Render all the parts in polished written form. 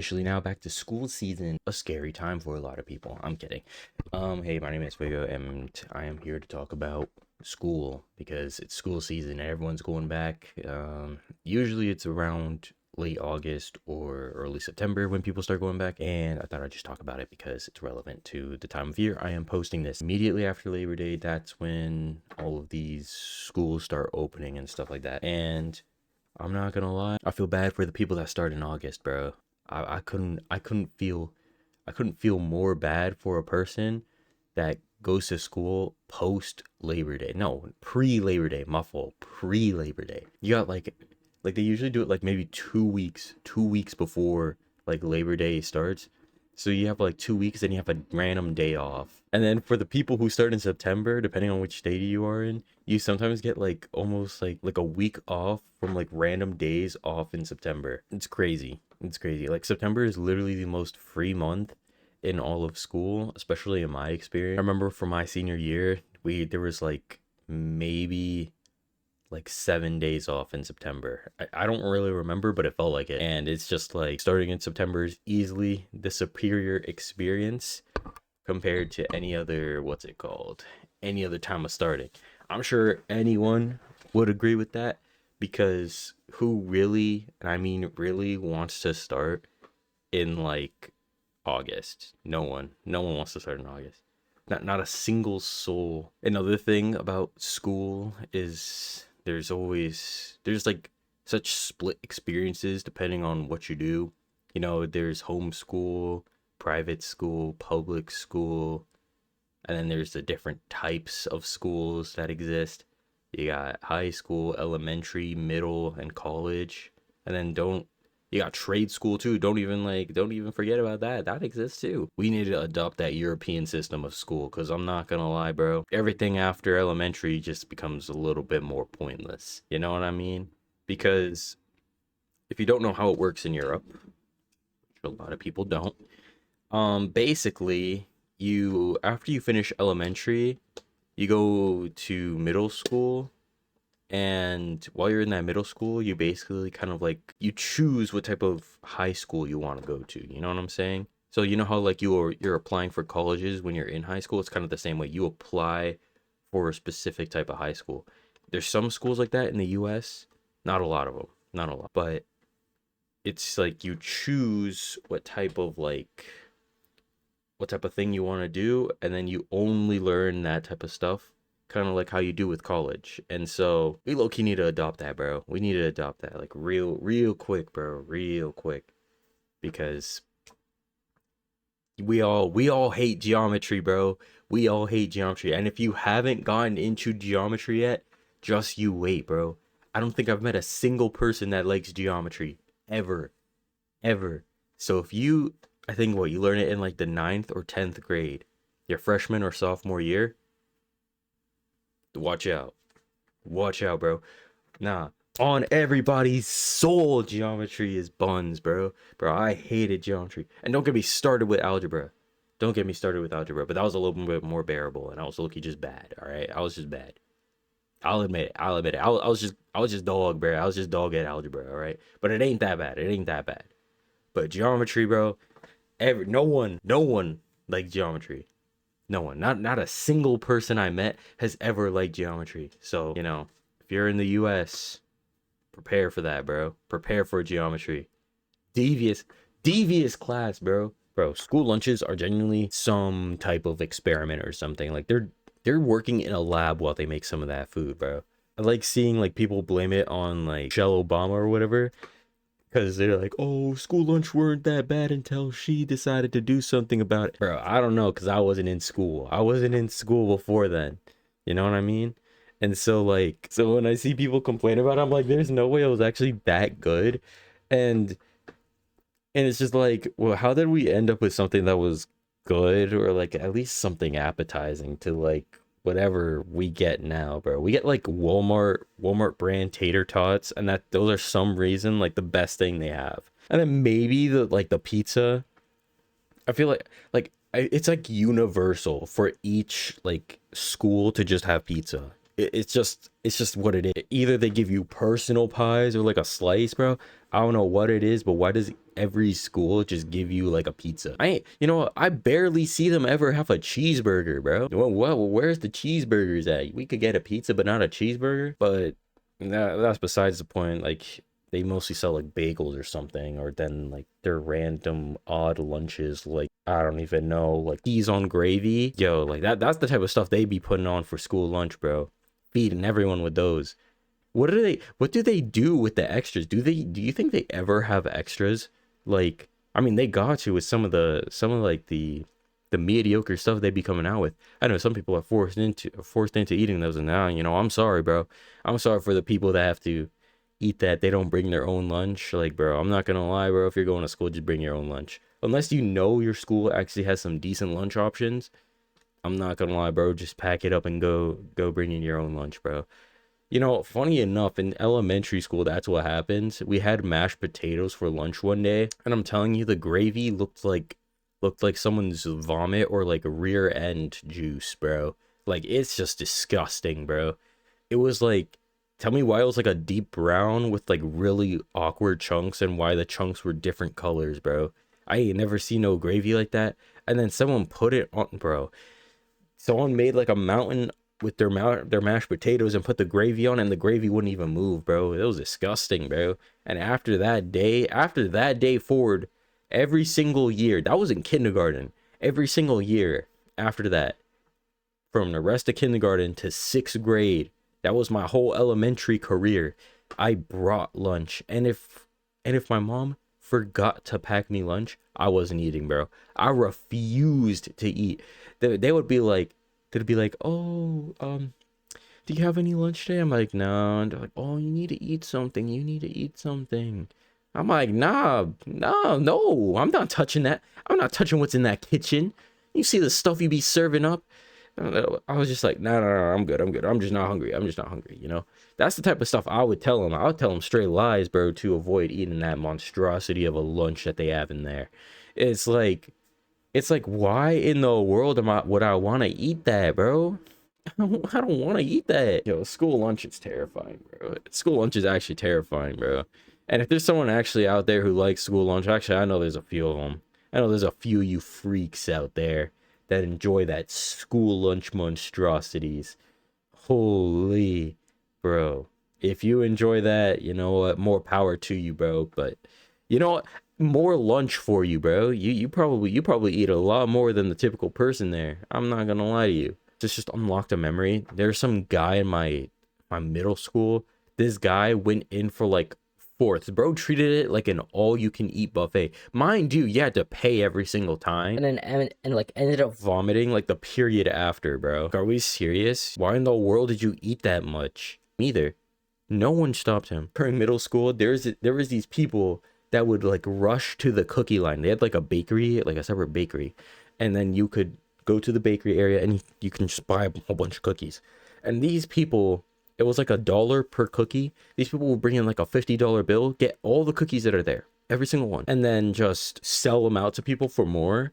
Officially now back to school season. A scary time for a lot of people. I'm kidding. Hey, my name is Vega, and I am here to talk about school because it's school season and everyone's going back. Usually it's around late August or early September when people start going back, and I thought I'd just talk about it because it's relevant to the time of year I am posting this. Immediately after Labor Day, that's when all of these schools start opening and stuff like that. And I'm not gonna lie, I feel bad for the people that start in August, bro. I couldn't feel more bad for a person that goes to school post Labor Day. No, pre Labor Day. My fault. Pre Labor Day. You got like they usually do it like maybe 2 weeks before like Labor Day starts. So you have like 2 weeks, and you have a random day off. And then for the people who start in September, depending on which state you are in, you sometimes get like almost like a week off from like random days off in September. It's crazy. It's crazy. Like September is literally the most free month in all of school, especially in my experience. I remember for my senior year, there was like maybe like 7 days off in September. I don't really remember, but it felt like it. And it's just like starting in September is easily the superior experience compared to any other, what's it called? Any other time of starting. I'm sure anyone would agree with that, because who really, and I mean really, wants to start in like August? No one. No one wants to start in August. Not a single soul. Another thing about school is there's like such split experiences depending on what you do. You know, there's homeschool, private school, public school, and then there's the different types of schools that exist. You got high school, elementary, middle, and college. And then don't you got trade school too. Don't even forget about that. That exists too. We need to adopt that European system of school, because I'm not gonna lie, bro. Everything after elementary just becomes a little bit more pointless. You know what I mean? Because if you don't know how it works in Europe, which a lot of people don't, basically you after you finish elementary, you go to middle school, and while you're in that middle school, you basically kind of like you choose what type of high school you want to go to. You know what I'm saying? So you know how like you're applying for colleges when you're in high school? It's kind of the same way. You apply for a specific type of high school. There's some schools like that in the US, not a lot of them, not a lot, but it's like you choose what type of thing you want to do, and then you only learn that type of stuff, kind of like how you do with college. And so we low-key need to adopt that, bro. We need to adopt that like real quick, bro, real quick, because we all hate geometry, bro. We all hate geometry. And if you haven't gotten into geometry yet, just you wait, bro. I don't think I've met a single person that likes geometry ever, ever. So if you, I think what you learn it in like the ninth or 10th grade, your freshman or sophomore year, watch out. Watch out, bro. Nah. On everybody's soul, geometry is buns, bro. Bro, I hated geometry. And don't get me started with algebra. Don't get me started with algebra. But that was a little bit more bearable, and I was looking just bad. All right, I was just bad. I'll admit it. I'll admit it. I was just dog, bro. I was just dog at algebra. All right, but it ain't that bad. It ain't that bad. But geometry, bro. No one liked geometry. No one. Not a single person I met has ever liked geometry. So if you're in the U.S., prepare for that, bro. Prepare for geometry. Devious, devious class, bro. Bro, school lunches are genuinely some type of experiment or something. Like they're working in a lab while they make some of that food, bro. I like seeing like people blame it on like Michelle Obama or whatever, because they're like, oh, school lunch weren't that bad until she decided to do something about it. Bro, I don't know, because I wasn't in school. I wasn't in school before then. You know what I mean? And so, like, so when I see people complain about it, I'm like, there's no way it was actually that good. And it's just like, well, how did we end up with something that was good, or like at least something appetizing to like whatever we get now, bro? We get like Walmart brand tater tots, and that those are some reason like the best thing they have. And then maybe the pizza. I feel like it's like universal for each like school to just have pizza. It's just what it is. Either they give you personal pies or like a slice, bro. I don't know what it is, but why does every school just give you like a pizza? I barely see them ever have a cheeseburger, bro. Where's the cheeseburgers at? We could get a pizza, but not a cheeseburger. But that's besides the point. Like, they mostly sell like bagels or something, or then like their random odd lunches, like I don't even know, like peas on gravy. Yo, like that's the type of stuff they be putting on for school lunch, bro. Feeding everyone with those. What do they do with the extras? Do you think they ever have extras? Like, I mean, they got to with some of like the mediocre stuff they be coming out with. I know some people are forced into eating those, and now, I'm sorry, bro. I'm sorry for the people that have to eat that. They don't bring their own lunch. Like, bro, I'm not gonna lie, bro. If you're going to school, just bring your own lunch. Unless you know your school actually has some decent lunch options. I'm not gonna lie, bro. Just pack it up and go bring in your own lunch, bro. Funny enough, in elementary school, that's what happens. We had mashed potatoes for lunch one day, and I'm telling you, the gravy looked like someone's vomit or like rear end juice, bro. Like, it's just disgusting, bro. It was like, tell me why it was like a deep brown with like really awkward chunks, and why the chunks were different colors, bro. I ain't never seen no gravy like that. And then someone put it on, bro. Someone made like a mountain with their mashed potatoes and put the gravy on, and the gravy wouldn't even move, bro. It was disgusting, bro. And after that day forward, every single year, that was in kindergarten, every single year after that, from the rest of kindergarten to 6th grade, that was my whole elementary career, I brought lunch. And if my mom forgot to pack me lunch, I wasn't eating, bro. I refused to eat. They would be like, oh, do you have any lunch today? I'm like, no. And they're like, oh, you need to eat something. You need to eat something. I'm like, nah, nah, no, I'm not touching that. I'm not touching what's in that kitchen. You see the stuff you be serving up? I was just like, no, I'm good. I'm just not hungry. I'm just not hungry. That's the type of stuff I would tell them. I would tell them straight lies, bro, to avoid eating that monstrosity of a lunch that they have in there. It's like, why in the world would I want to eat that, bro? I don't want to eat that. Yo, school lunch is terrifying, bro. School lunch is actually terrifying, bro. And if there's someone actually out there who likes school lunch, actually, I know there's a few of them. I know there's a few of you freaks out there that enjoy that school lunch monstrosities. Holy, bro. If you enjoy that, you know what? More power to you, bro. But you know what? More lunch for you, bro. You probably eat a lot more than the typical person there. I'm not gonna lie to you. This just unlocked a memory. There's some guy in my middle school. This guy went in for like fourths. Bro treated it like an all-you-can-eat buffet. Mind you, you had to pay every single time. And then and like ended up Vomiting like the period after, bro. Like, are we serious? Why in the world did you eat that much? Neither. No one stopped him. During middle school, there was these people that would like rush to the cookie line. They had like a bakery, like a separate bakery, and then you could go to the bakery area and you can just buy a whole bunch of cookies. And these people, it was like $1 per cookie. These people will bring in like a $50 bill, get all the cookies that are there, every single one, and then just sell them out to people for more,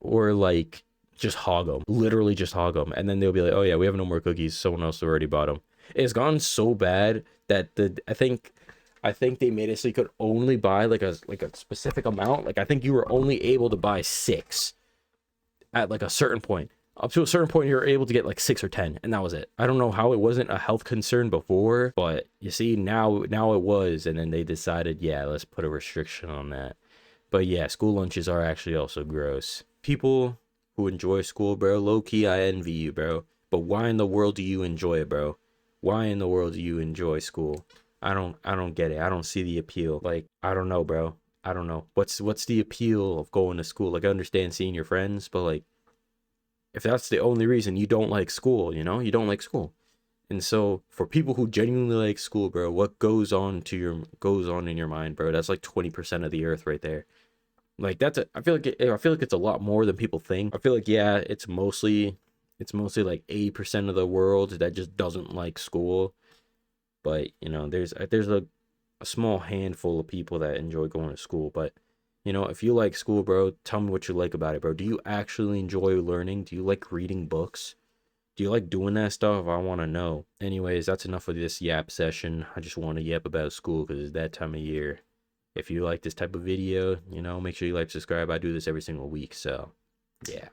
or like just hog them, literally just hog them. And then they'll be like, oh yeah, we have no more cookies. Someone else already bought them. It's gone so bad that I think they made it so you could only buy like a specific amount. Like, I think you were only able to buy 6 at like a certain point. Up to a certain point, you're able to get like 6 or 10, and that was it. I don't know how it wasn't a health concern before, but you see, now it was, and then they decided, yeah, let's put a restriction on that. But yeah, school lunches are actually also gross. People who enjoy school, bro, low key, I envy you, bro. But why in the world do you enjoy it, bro? Why in the world do you enjoy school? I don't get it. I don't see the appeal. Like, I don't know, bro. I don't know. What's the appeal of going to school? Like, I understand seeing your friends, but like, if that's the only reason you don't like school, you don't like school. And so for people who genuinely like school, bro, what goes on in your mind, bro? That's like 20% of the earth right there. Like, I feel like it's a lot more than people think. I feel like, yeah, it's mostly like 80% of the world that just doesn't like school. But there's a small handful of people that enjoy going to school. But if you like school, bro, tell me what you like about it, bro. Do you actually enjoy learning? Do you like reading books? Do you like doing that stuff? I want to know. Anyways, that's enough of this yap session. I just want to yap about school because it's that time of year. If you like this type of video, make sure you like, subscribe. I do this every single week. So, yeah.